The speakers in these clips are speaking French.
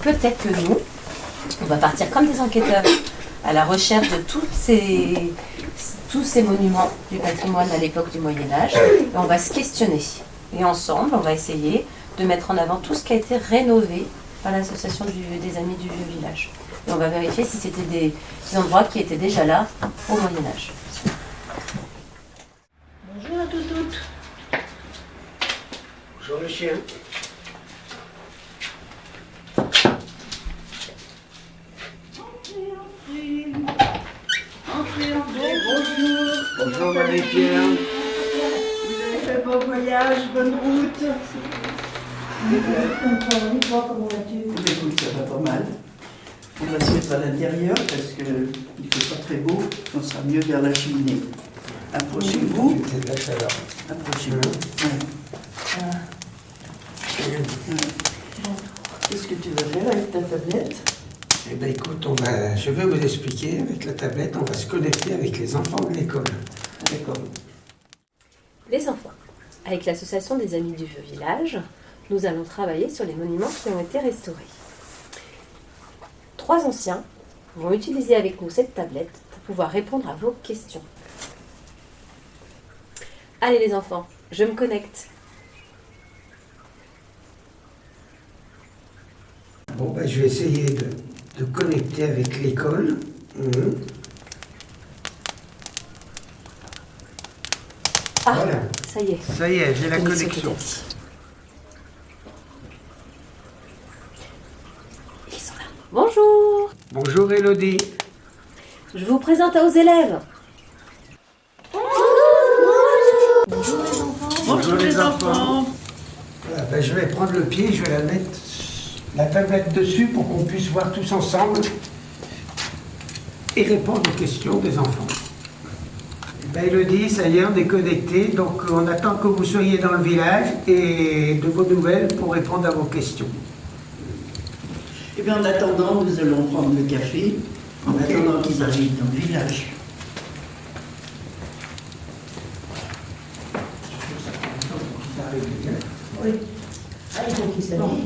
peut-être que nous, on va partir comme des enquêteurs à la recherche de tous ces monuments du patrimoine à l'époque du Moyen-Âge. Et on va se questionner. Et ensemble, on va essayer de mettre en avant tout ce qui a été rénové par l'association des Amis du Vieux Village. Et on va vérifier si c'était des endroits qui étaient déjà là au Moyen-Âge. Bonjour à toutes. Bonjour le chien. Bonjour. Bonjour Marie-Pierre. Vous avez fait bon voyage, bonne route. Comment vas-tu? Écoute, ça va pas mal. On va se mettre à l'intérieur parce qu'il ne fait pas très beau. On sera mieux vers la cheminée. Approchez-vous. C'est de la chaleur. Approchez-vous. Qu'est-ce que tu vas faire avec ta tablette? Eh bien écoute, je vais vous expliquer avec la tablette, on va se connecter avec les enfants de l'école. D'accord. Les enfants, avec l'association des Amis du Vieux Village, nous allons travailler sur les monuments qui ont été restaurés. 3 anciens vont utiliser avec nous cette tablette pour pouvoir répondre à vos questions. Allez les enfants, je me connecte. Bon, ben, je vais essayer de connecter avec l'école. Ah, Voilà. ça y est. Ça y est, j'ai la Connexion connexion. établie. Ils sont là. Bonjour. Bonjour Elodie. Je vous présente aux élèves. Bonjour les enfants. Voilà, ben, je vais prendre le pied, je vais la mettre la tablette dessus pour qu'on puisse voir tous ensemble et répondre aux questions des enfants. Ben, Elodie, ça y est, on est connecté, donc on attend que vous soyez dans le village et de vos nouvelles pour répondre à vos questions. Eh bien, en attendant, nous allons prendre le café, en attendant qu'ils arrivent dans le village. Oui. Ah, il faut qu'ils s'habillent.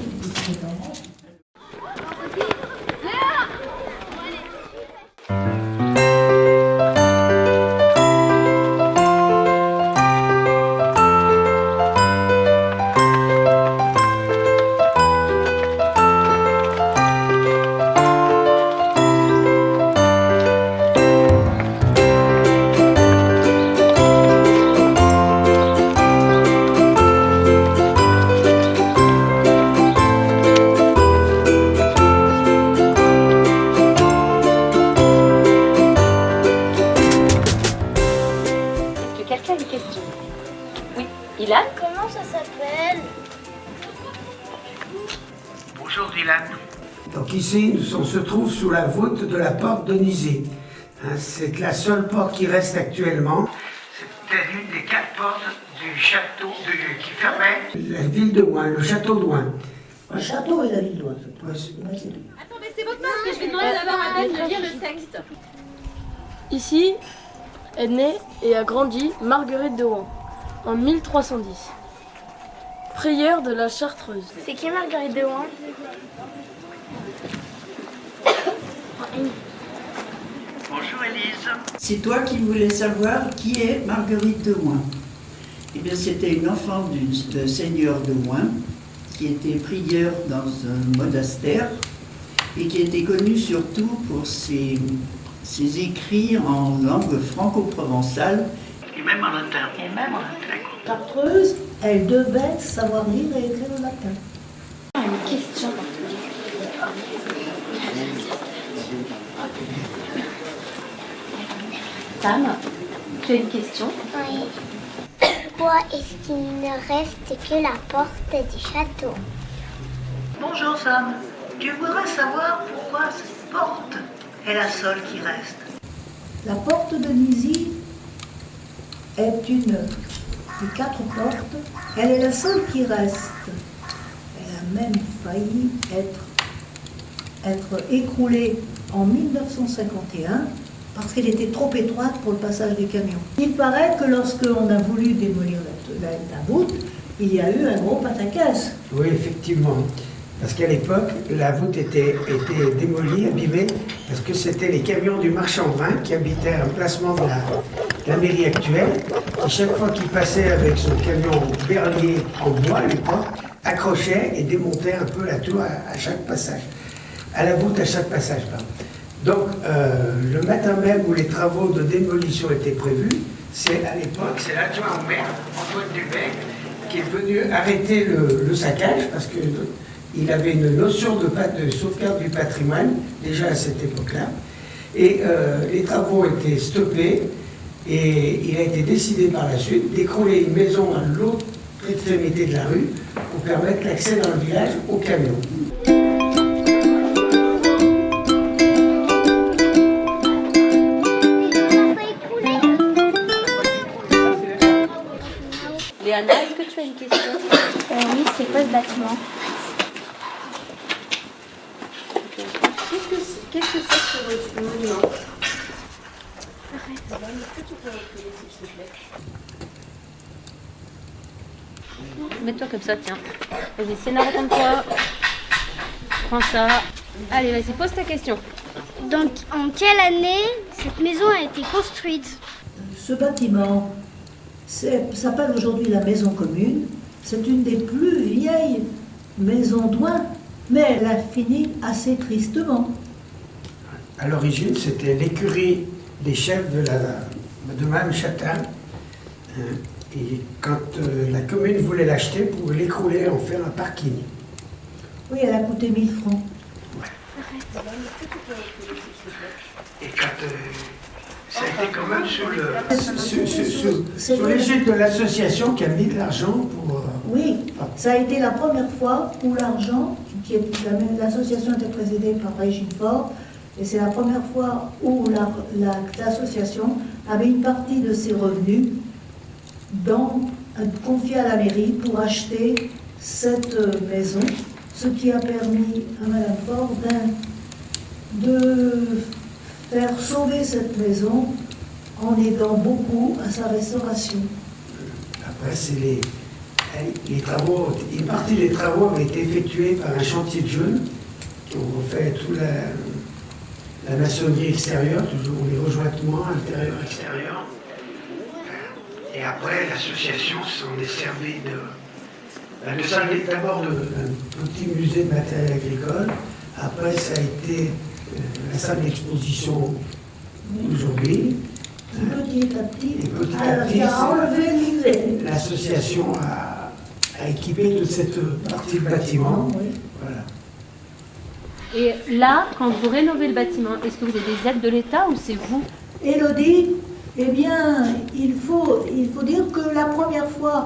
Quelqu'un a des questions? Oui, Ilan? Comment ça s'appelle? Bonjour Dylan. Donc ici, on se trouve sous la voûte de la porte de Nizé. Hein, c'est la seule porte qui reste actuellement. C'était l'une des 4 portes du château qui fermait la ville de Ouin, le château d'Ouin. Le château et la ville d'Ouin. Attendez, c'est votre masque, je vais demander d'abord à Ben de lire le texte. Ici est née et a grandi Marguerite de Rouen en 1310. Prieure de la Chartreuse. C'est qui Marguerite de Rouen? Bonjour Élise. C'est toi qui voulais savoir qui est Marguerite de Rouen. Eh bien, c'était une enfant de seigneur de Rouen qui était prieure dans un monastère et qui était connue surtout pour ses écrits en langue franco-provençale et même en latin. Chartreuse, elle devait savoir lire et écrire le latin. Une question. Sam, tu as une question? Oui. Pourquoi est-ce qu'il ne reste que la porte du château? Bonjour Sam, je voudrais savoir pourquoi cette porte est la seule qui reste. La porte de Nizy est une des 4 portes. Elle est la seule qui reste. Elle a même failli être écroulée en 1951 parce qu'elle était trop étroite pour le passage des camions. Il paraît que lorsqu'on a voulu démolir la voûte, il y a eu un gros pataquès. Oui, effectivement. Parce qu'à l'époque, la voûte était démolie, abîmée, parce que c'était les camions du marchand de vin qui habitaient à l'emplacement de la mairie actuelle. Et chaque fois qu'il passait avec son camion berlier en bois à l'époque, accrochait et démontait un peu la tour à chaque passage. À la voûte à chaque passage, pardon. Donc, le matin même où les travaux de démolition étaient prévus, c'est à l'époque, c'est l'adjoint au maire, Antoine Dubé, qui est venu arrêter le saccage, parce qu'il avait une notion de sauvegarde du patrimoine, déjà à cette époque-là. Et les travaux étaient stoppés, et il a été décidé par la suite d'écrouler une maison à l'autre extrémité de la rue pour permettre l'accès dans le village aux camions. Léana, est-ce que tu as une question? Oui, c'est quoi ce bâtiment? Qu'est-ce que c'est ce monument? Est-ce que tu peux reculer, s'il te plaît? Mets-toi comme ça, tiens. Vas-y, Sienna, retourne-toi. Prends ça. Allez, vas-y, pose ta question. Donc, en quelle année cette maison a été construite? Ce bâtiment s'appelle aujourd'hui la maison commune. C'est une des plus vieilles maisons d'Ouin, mais elle a fini assez tristement. À l'origine, c'était l'écurie des chefs de Mme Chatin. Et quand la commune voulait l'acheter, pour l'écrouler, en faire un parking. Oui, elle a coûté 1000 francs. Ouais. Et quand ça a été quand même sous l'égide de l'association qui a mis de l'argent pour... Oui, ça a été la première fois où l'argent, l'association était présidée par Régine Faure, et c'est la première fois où l'association avait une partie de ses revenus confiée à la mairie pour acheter cette maison, ce qui a permis à Madame Faure de faire sauver cette maison en aidant beaucoup à sa restauration. Après, c'est les travaux, une partie des travaux avaient été effectués par un chantier de jeunes qui ont fait toute la maçonnerie extérieure, toujours les rejointements intérieur-extérieur. Et après, l'association s'en est servie d'abord d'un petit musée de matériel agricole. Après, ça a été la salle d'exposition aujourd'hui. Petit à petit, l'association a équipé toute cette partie du bâtiment. Oui. Voilà. Et là, quand vous rénovez le bâtiment, est-ce que vous avez des aides de l'État ou c'est vous? Élodie, eh bien, il faut dire que la première fois,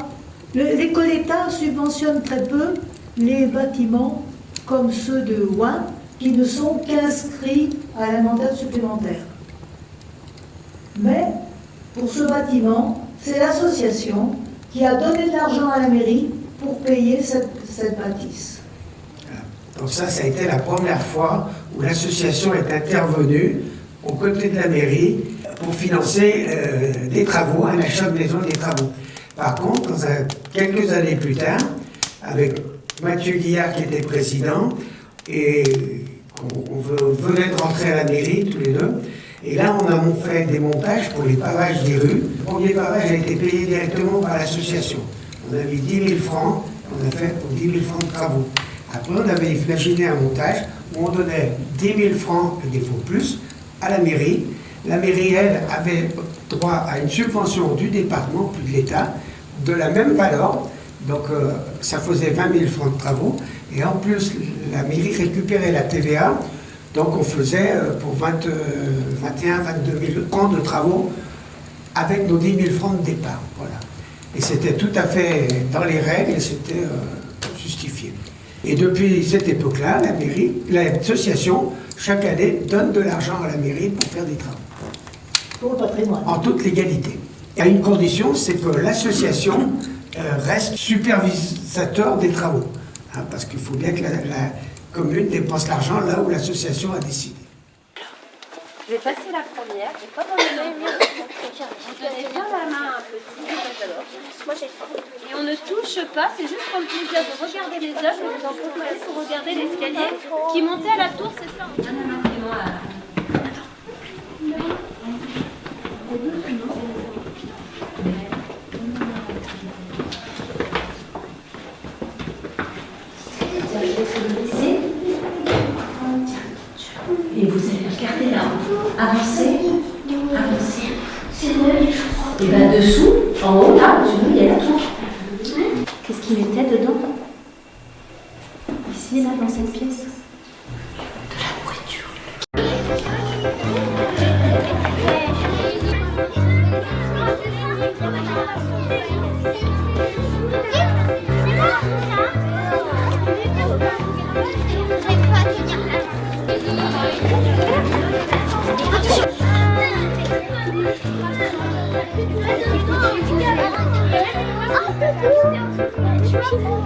l'État subventionne très peu les bâtiments comme ceux de Ouin, qui ne sont qu'inscrits à l'inventaire supplémentaire. Mais, pour ce bâtiment, c'est l'association qui a donné de l'argent à la mairie pour payer cette bâtisse. Donc ça a été la première fois où l'association est intervenue aux côtés de la mairie pour financer des travaux, un achat de maison, des travaux. Par contre, quelques années plus tard, avec Mathieu Guillard qui était président, et on venait de rentrer à la mairie tous les deux, et là on a fait des montages pour les pavages des rues. Le premier pavage a été payé directement par l'association. On avait 10 000 francs, on a fait pour 10 000 francs de travaux. Après on avait imaginé un montage où on donnait 10 000 francs et des fois plus à la mairie. La mairie, elle, avait droit à une subvention du département, puis de l'État, de la même valeur. Donc ça faisait 20 000 francs de travaux. Et en plus, la mairie récupérait la TVA. Donc on faisait pour 21 22 000 francs de travaux avec nos 10 000 francs de départ. Voilà. Et c'était tout à fait dans les règles et c'était justifié. Et depuis cette époque-là, l'association, chaque année, donne de l'argent à la mairie pour faire des travaux. Pour le patrimoine. En toute légalité. Et à une condition, c'est que l'association reste supervisateur des travaux. Hein, parce qu'il faut bien que la commune dépense l'argent là où l'association a décidé. Je vais passer la première. Et comme on est Tenez bien la main un peu. Et on ne touche pas, c'est juste pour le plaisir de regarder les œuvres. Je vous en profitez pour regarder l'escalier qui montait à la tour, c'est ça? Et vous allez regarder là. Avancez. Avancez. Et bien dessous, en haut, là, il y a la tour. Qu'est-ce qu'il mettait dedans? Ici, là, dans cette pièce. De la nourriture.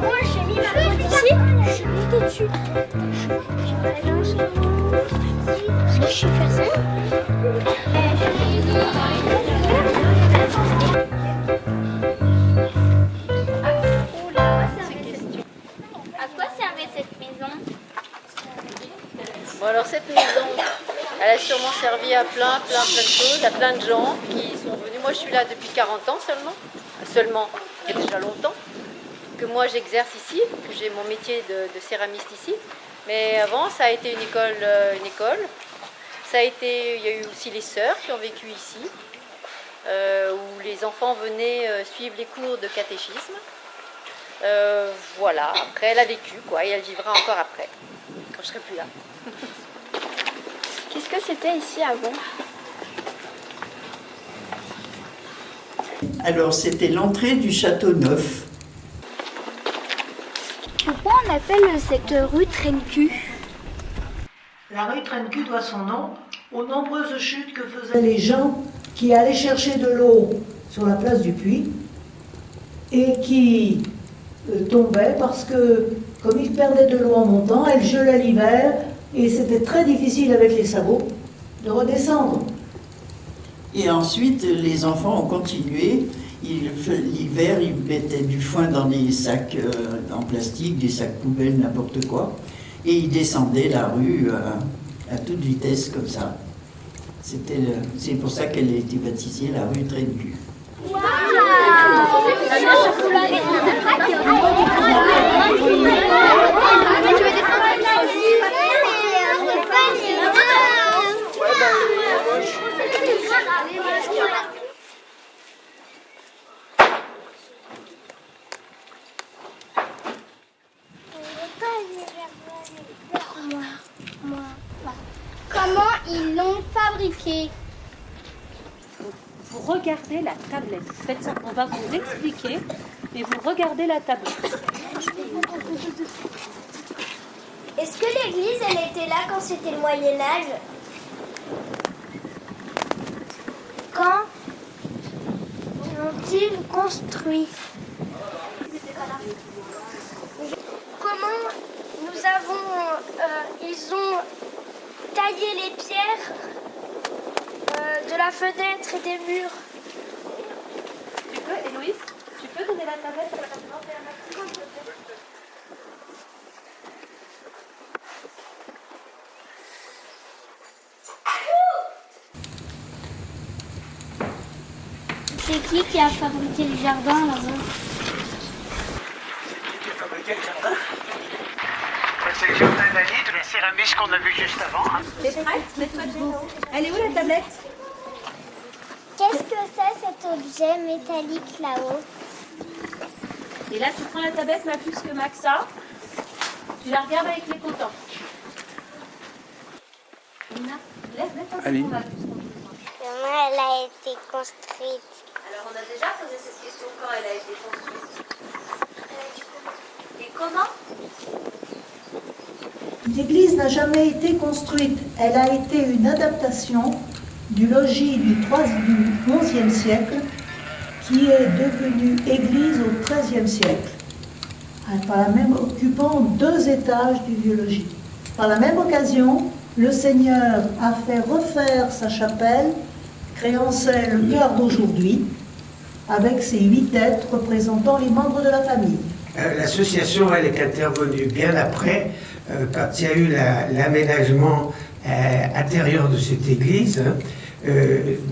Moi, j'ai mis ma main ici, je suis montée dessus. Est-ce que je sais faire ça? À quoi servait cette maison? Bon, alors cette maison, elle a sûrement servi à plein de choses, à plein de gens qui sont venus. Moi, je suis là depuis 40 ans seulement. Il y a déjà longtemps que moi j'exerce ici, que j'ai mon métier de céramiste ici. Mais avant, ça a été une école. Ça a été, il y a eu aussi les sœurs qui ont vécu ici, où les enfants venaient suivre les cours de catéchisme. Voilà, après elle a vécu, quoi, et elle vivra encore après, quand je serai plus là. Qu'est-ce que c'était ici avant? Alors, c'était l'entrée du Château Neuf. Pourquoi on appelle cette rue Trencu? La rue Trencu doit son nom aux nombreuses chutes que faisaient les gens qui allaient chercher de l'eau sur la place du puits et qui tombaient parce que, comme ils perdaient de l'eau en montant, elle gelait l'hiver et c'était très difficile avec les sabots de redescendre. Et ensuite, les enfants ont continué. L'hiver, ils mettaient du foin dans des sacs en plastique, des sacs poubelles, n'importe quoi. Et ils descendaient la rue à toute vitesse, comme ça. C'est pour ça qu'elle a été baptisée la rue Trencu. Comment ils l'ont fabriqué? Vous regardez la tablette. Faites ça, on va vous expliquer, mais vous regardez la tablette. Est-ce que l'église, elle était là quand c'était le Moyen-Âge? Quand l'ont-ils construit? Comment ils ont taillé les pierres de la fenêtre et des murs? Tu peux, Héloïse, tu peux donner la tablette à la présidente? C'est qui a fabriqué le jardin là-bas? Qui a fabriqué le jardin? C'est le jardin d'Ali, de la céramique qu'on a vu juste avant. T'es prête? Mets-toi debout. Elle est où la tablette? Qu'est-ce que c'est cet objet métallique là-haut? Et là, tu prends la tablette, mais plus que Maxa. Tu la regardes avec les potents. Lina, lève-toi. Aline. Comment elle a été construite? Alors, on a déjà posé cette question, quand elle a été construite. Et comment? L'église n'a jamais été construite. Elle a été une adaptation du logis du XIe siècle qui est devenu église au XIIIe siècle, par la même occupant 2 étages du vieux logis. Par la même occasion, le Seigneur a fait refaire sa chapelle créant le cœur d'aujourd'hui, avec ses 8 têtes représentant les membres de la famille. L'association, elle est intervenue bien après, quand il y a eu l'aménagement intérieur de cette église.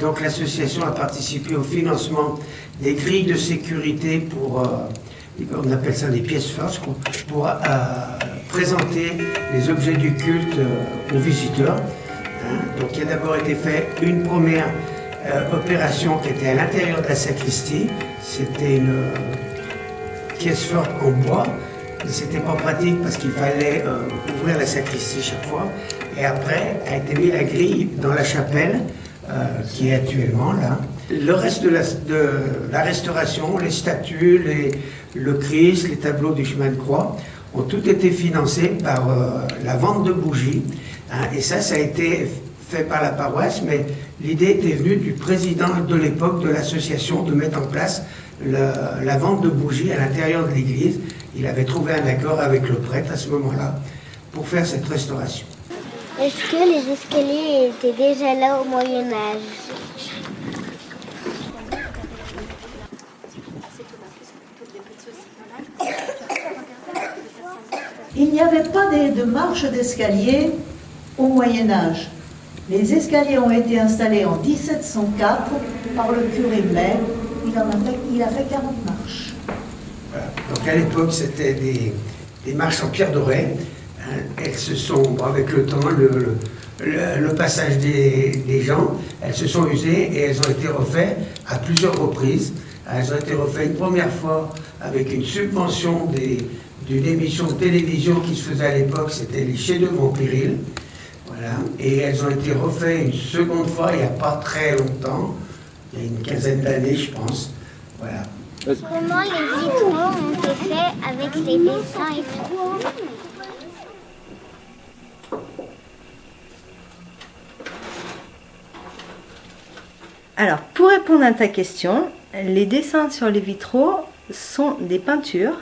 Donc l'association a participé au financement des grilles de sécurité pour, on appelle ça des pièces fortes, pour présenter les objets du culte aux visiteurs. Donc il a d'abord été fait une première opération qui était à l'intérieur de la sacristie. C'était une pièce forte en bois. C'était pas pratique parce qu'il fallait ouvrir la sacristie chaque fois. Et après a été mis la grille dans la chapelle qui est actuellement là. Le reste de la restauration, les statues, le Christ, les tableaux du chemin de croix ont tout été financés par la vente de bougies. Et ça a été fait par la paroisse, mais l'idée était venue du président de l'époque de l'association de mettre en place la vente de bougies à l'intérieur de l'église. Il avait trouvé un accord avec le prêtre à ce moment-là pour faire cette restauration. Est-ce que les escaliers étaient déjà là au Moyen-Âge? Il n'y avait pas de marche d'escalier au Moyen-Âge. Les escaliers ont été installés en 1704 par le curé May. Il a fait 40 marches. Voilà. Donc à l'époque, c'était des marches en pierre dorée. Elles se sont, avec le temps, le passage des gens, elles se sont usées et elles ont été refaites à plusieurs reprises. Elles ont été refaites une première fois avec une subvention d'une émission de télévision qui se faisait à l'époque, c'était les chefs-d'œuvre en péril. Voilà. Et elles ont été refaites une seconde fois il n'y a pas très longtemps, il y a une quinzaine d'années, je pense. Voilà. Comment les vitraux ont été faits avec les dessins et tout? Alors, pour répondre à ta question, les dessins sur les vitraux sont des peintures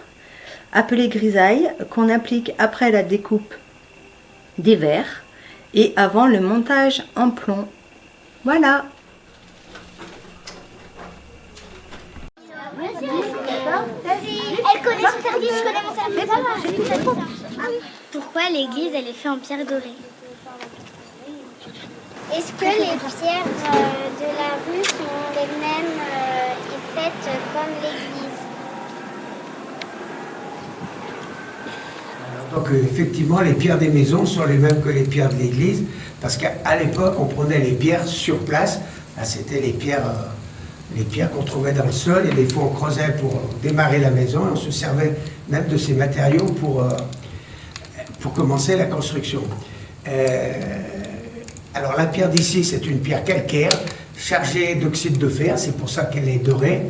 appelées grisailles qu'on applique après la découpe des verres et avant le montage en plomb. Voilà. Elle connaît son service, je connais mon service. Pourquoi l'église elle est faite en pierre dorée? Est-ce que les pierres de la rue sont les mêmes et faites comme l'église? Donc effectivement, les pierres des maisons sont les mêmes que les pierres de l'église, parce qu'à l'époque, on prenait les pierres sur place. C'était les pierres qu'on trouvait dans le sol, et des fois on creusait pour démarrer la maison, et on se servait même de ces matériaux pour commencer la construction. Alors la pierre d'ici, c'est une pierre calcaire chargée d'oxyde de fer, c'est pour ça qu'elle est dorée.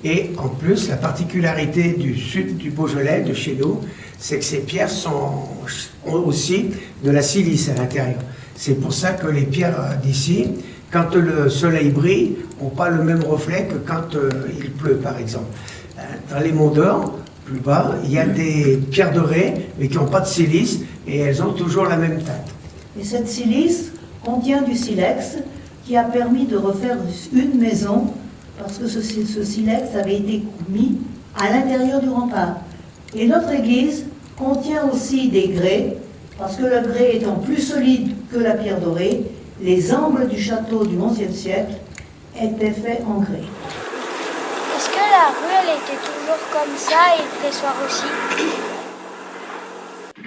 Et en plus, la particularité du sud du Beaujolais, de chez nous, c'est que ces pierres ont aussi de la silice à l'intérieur. C'est pour ça que les pierres d'ici, quand le soleil brille, n'ont pas le même reflet que quand il pleut, par exemple. Dans les Monts d'Or, plus bas, il y a des pierres dorées, mais qui n'ont pas de silice, et elles ont toujours la même teinte. Et cette silice contient du silex qui a permis de refaire une maison, parce que ce silex avait été mis à l'intérieur du rempart. Et notre église contient aussi des grès, parce que le grès étant plus solide que la pierre dorée, les angles du château du XIe siècle étaient faits en grès. Est-ce que la rue elle était toujours comme ça et le pressoir aussi?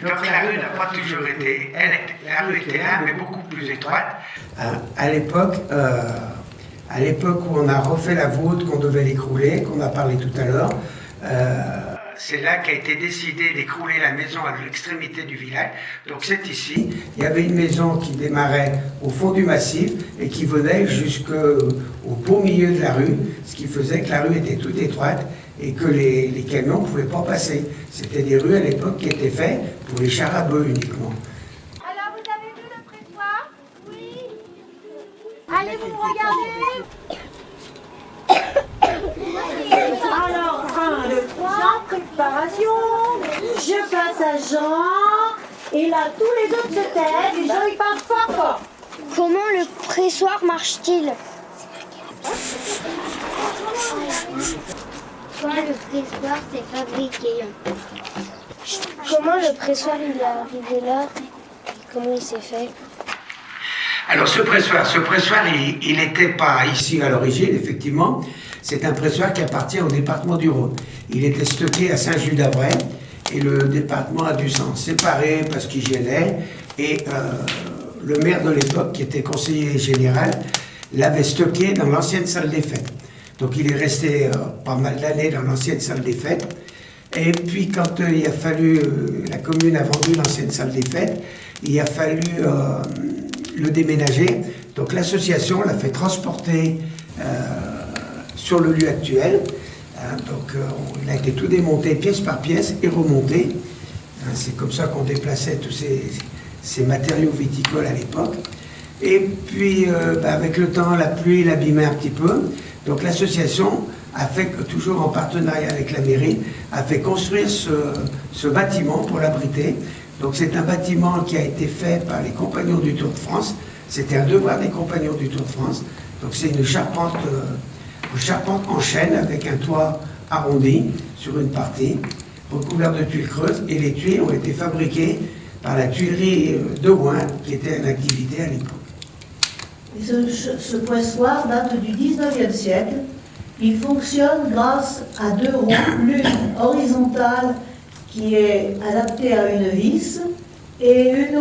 Donc la rue n'a pas toujours été, la rue était là, mais beaucoup plus étroite. À l'époque où on a refait la voûte, qu'on devait l'écrouler, qu'on a parlé tout à l'heure, c'est là qu'a été décidé d'écrouler la maison à l'extrémité du village. Donc c'est ici. Il y avait une maison qui démarrait au fond du massif et qui venait jusqu'au beau milieu de la rue, ce qui faisait que la rue était toute étroite et que les camions ne pouvaient pas passer. C'était des rues à l'époque qui étaient faites pour les chars à bœufs uniquement. Alors vous avez vu le pressoir? Oui. Allez, vous me regardez? Alors, 1, 2, 3, préparation, je passe à Jean, et là tous les autres se taisent, et Jean il parle fort fort. Comment le pressoir marche-t-il? Quand le pressoir s'est fabriqué. Comment le pressoir il est arrivé là? Comment il s'est fait? Alors ce pressoir, il n'était pas ici à l'origine, effectivement. C'est un pressoir qui appartient au département du Rhône. Il était stocké à Saint-Just-d'Avray et le département a dû s'en séparer parce qu'il gênait. Et le maire de l'époque, qui était conseiller général, l'avait stocké dans l'ancienne salle des fêtes. Donc il est resté pas mal d'années dans l'ancienne salle des fêtes. Et puis quand il a fallu, la commune a vendu l'ancienne salle des fêtes, il a fallu le déménager. Donc l'association l'a fait transporter sur le lieu actuel. Donc il a été tout démonté pièce par pièce et remonté. C'est comme ça qu'on déplaçait tous ces matériaux viticoles à l'époque. Et puis avec le temps, la pluie l'abîmait un petit peu. Donc l'association a fait, toujours en partenariat avec la mairie, a fait construire ce bâtiment pour l'abriter. Donc c'est un bâtiment qui a été fait par les Compagnons du Tour de France. C'était un devoir des Compagnons du Tour de France. Donc c'est une charpente en chêne avec un toit arrondi sur une partie, recouvert de tuiles creuses. Et les tuiles ont été fabriquées par la tuilerie de Ouin, qui était en activité à l'époque. Ce pressoir date du 19e siècle. Il fonctionne grâce à deux roues, l'une horizontale qui est adaptée à une vis et une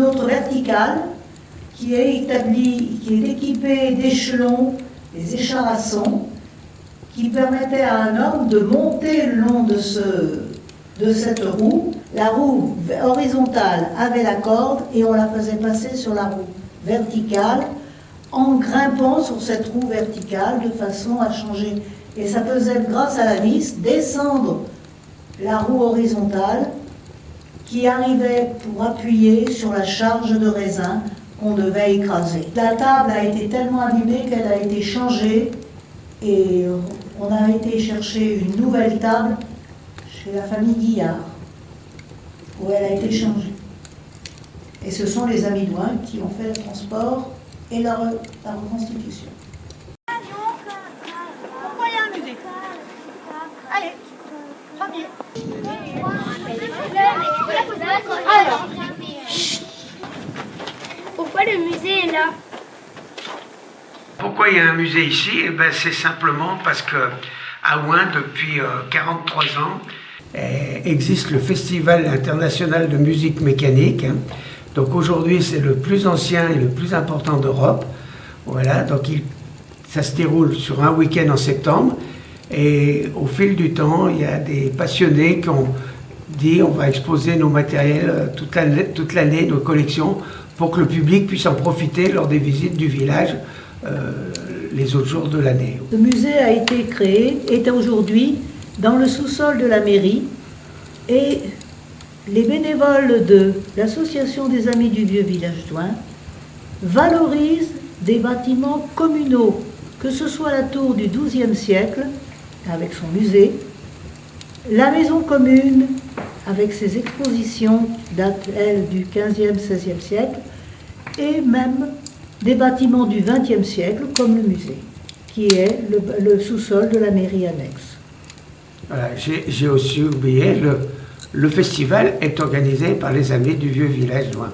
autre verticale qui est équipée d'échelons, des écharassons, qui permettaient à un homme de monter le long de cette roue. La roue horizontale avait la corde et on la faisait passer sur la roue verticale en grimpant sur cette roue verticale de façon à changer. Et ça faisait, grâce à la vis, descendre la roue horizontale qui arrivait pour appuyer sur la charge de raisin qu'on devait écraser. La table a été tellement abîmée qu'elle a été changée et on a été chercher une nouvelle table chez la famille Guillard où elle a été changée. Et ce sont les amis d'Ouin qui ont fait le transport et la reconstitution. Pourquoi il y a un musée? Allez, premier. Alors, pourquoi le musée est là? Pourquoi il y a un musée ici? Eh ben, c'est simplement parce que à Ouin, depuis 43 ans, existe le Festival international de musique mécanique. Donc aujourd'hui, c'est le plus ancien et le plus important d'Europe. Voilà, donc ça se déroule sur un week-end en septembre. Et au fil du temps, il y a des passionnés qui ont dit on va exposer nos matériels toute l'année, nos collections, pour que le public puisse en profiter lors des visites du village les autres jours de l'année. Ce musée a été créé, est aujourd'hui dans le sous-sol de la mairie, et les bénévoles de l'Association des Amis du Vieux Village d'Ouin valorisent des bâtiments communaux, que ce soit la tour du XIIe siècle, avec son musée, la maison commune, avec ses expositions, datent, elles, du XVe, XVIe siècle, et même des bâtiments du XXe siècle, comme le musée, qui est le sous-sol de la mairie annexe. Voilà, j'ai aussi oublié, le festival est organisé par les Amis du Vieux Village d'Ouin.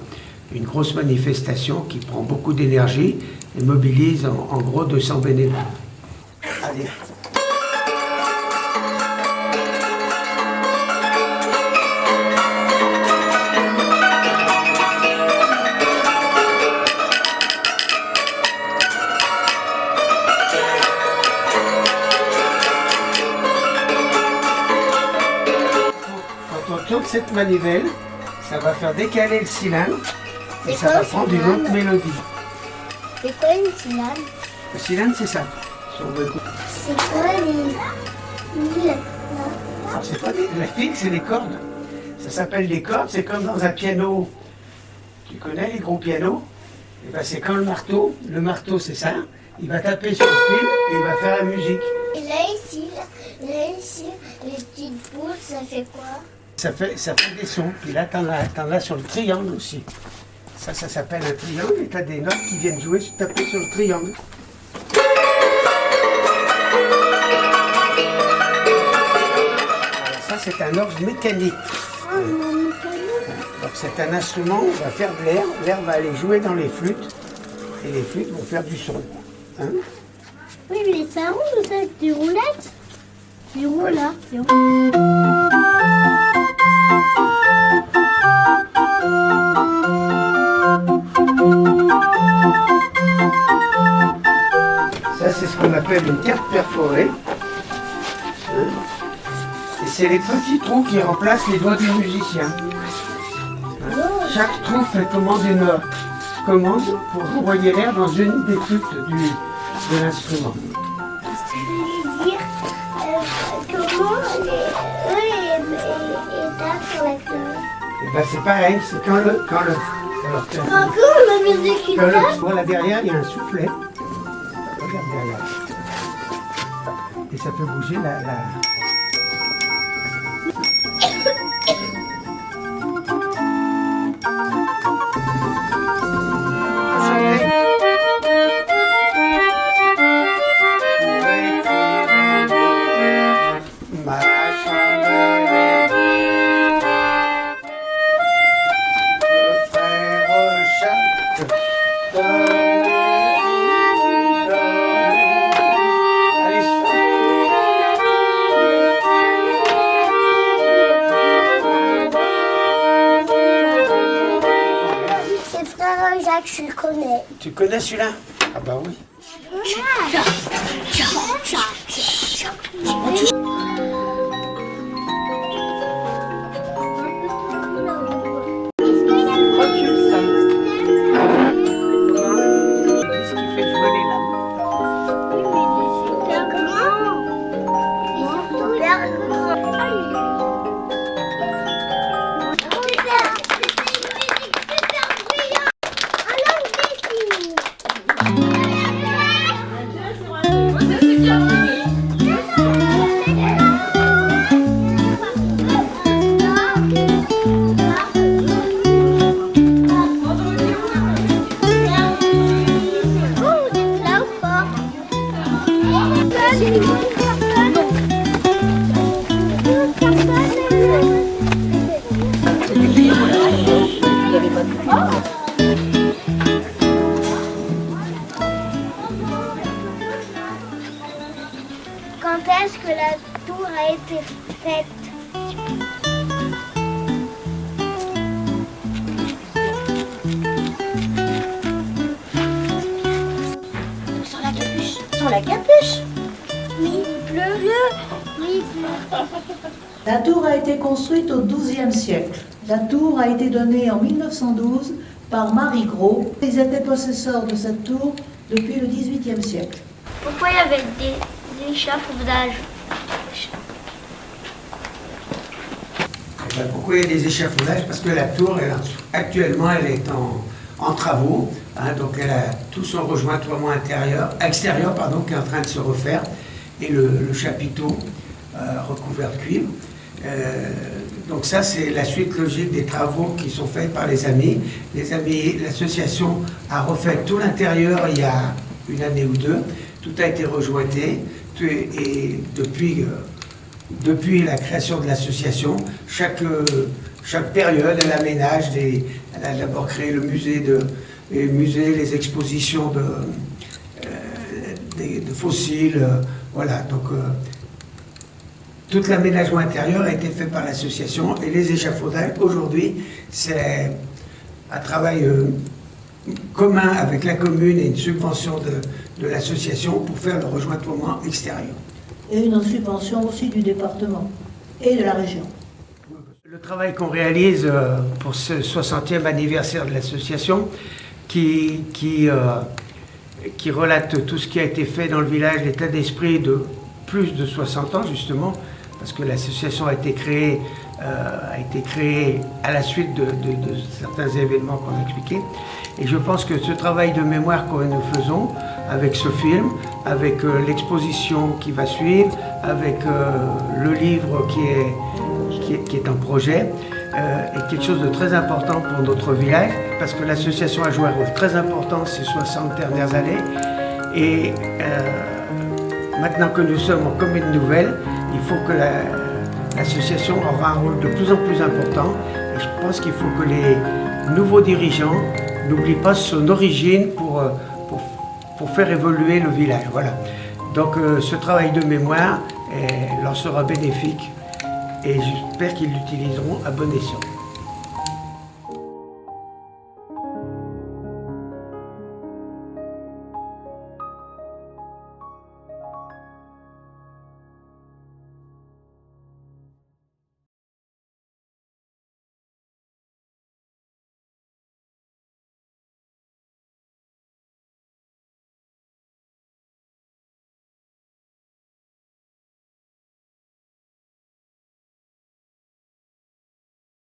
Une grosse manifestation qui prend beaucoup d'énergie et mobilise en gros 200 bénévoles. Allez. Cette manivelle, ça va faire décaler le cylindre et ça va prendre une autre mélodie. C'est quoi une cylindre? Le cylindre, c'est ça. C'est quoi les fils? Alors, c'est pas les fils, c'est les cordes. Ça s'appelle des cordes, c'est comme dans un piano. Tu connais les gros pianos? Et ben, c'est comme le marteau. Le marteau, c'est ça. Il va taper sur le fil et il va faire la musique. Et là, ici, les petites boules, ça fait quoi? Ça fait des sons. Puis là, t'en as sur le triangle aussi. Ça s'appelle un triangle et t'as des notes qui viennent jouer, taper sur le triangle. c'est un orgue mécanique. Donc c'est un instrument où on va faire de l'air. L'air va aller jouer dans les flûtes. Et les flûtes vont faire du son. Hein? Oui, mais ça roule ou ça avec des roulettes? Des roues là. Ça, c'est ce qu'on appelle une carte perforée. Hein? Et c'est les petits trous qui remplacent les doigts des musiciens. Hein? Chaque trou fait commande une commande pour envoyer l'air dans une des flûtes de l'instrument. Dire comment eux tapent avec le... Ben, c'est pareil, c'est quand le Encore la musique qui tape. voilà, derrière, il y a un soufflet. Regarde derrière. Et ça peut bouger la... Je le connais. Tu connais celui-là? Ah bah oui. Quand est-ce que la tour a été faite? Sans la capuche. Sans la capuche? Oui, bleu. Oui, bleu. La tour a été construite au XIIe siècle. La tour a été donnée en 1912 par Marie Gros. Ils étaient possesseurs de cette tour depuis le XVIIIe siècle. Pourquoi il y avait des échafaudages? Pourquoi il y a des échafaudages? Parce que la tour, actuellement, elle est en travaux. Hein, donc elle a tout son rejointoiement extérieur, qui est en train de se refaire. Et le chapiteau recouvert de cuivre. Donc ça, c'est la suite logique des travaux qui sont faits par les amis. L'association a refait tout l'intérieur il y a une année ou deux. Tout a été rejointé. Et depuis la création de l'association, chaque période, elle aménage. Elle a d'abord créé le musée, les expositions de fossiles. Voilà, donc tout l'aménagement intérieur a été fait par l'association et les échafaudages, aujourd'hui, c'est un travail commun avec la commune et une subvention de l'association pour faire le rejointoiement extérieur. Et une subvention aussi du département et de la région. Le travail qu'on réalise pour ce 60e anniversaire de l'association, qui relate tout ce qui a été fait dans le village, l'état d'esprit de plus de 60 ans justement, parce que l'association a été créée à la suite de certains événements qu'on a expliqués. Et je pense que ce travail de mémoire que nous faisons, avec ce film, avec l'exposition qui va suivre, avec le livre qui est en projet, est quelque chose de très important pour notre village, parce que l'association a joué un rôle très important ces 60 dernières années. Et maintenant que nous sommes en commune nouvelle, il faut que l'association aura un rôle de plus en plus important. Et je pense qu'il faut que les nouveaux dirigeants n'oublient pas son origine pour faire évoluer le village. Voilà. Donc ce travail de mémoire leur sera bénéfique et j'espère qu'ils l'utiliseront à bon escient.